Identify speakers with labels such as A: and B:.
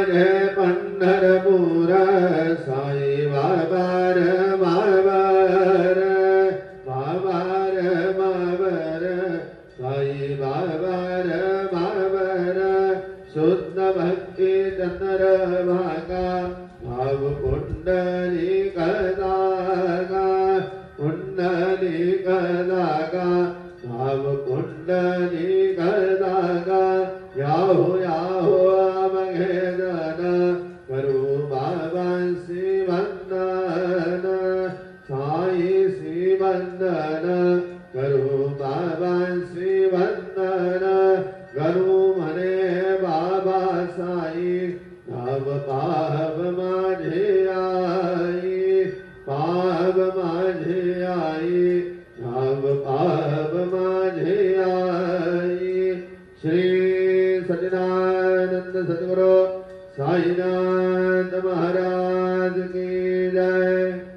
A: माझे पंढरपूर साई बाबा रे बाबा रे बाबा रे बाबा रे साई बाबा रे बाबा रे शुद्ध भक्ति चंद्र भागा भाव कुंडली कदागा कुंडली कदागा भाव कुंडली कदागा याहो याहो अवघेदन करू बाबा श्री वंदन साई श्री वंदन करू बाबा श्री वंदन करू म्हणे बाबा साई नाव पाव माझे आई पाव माझे आई नाव पाव माझे आई श्री सच्चिदानंद सद्गुरु साईनाथ महाराज की जय।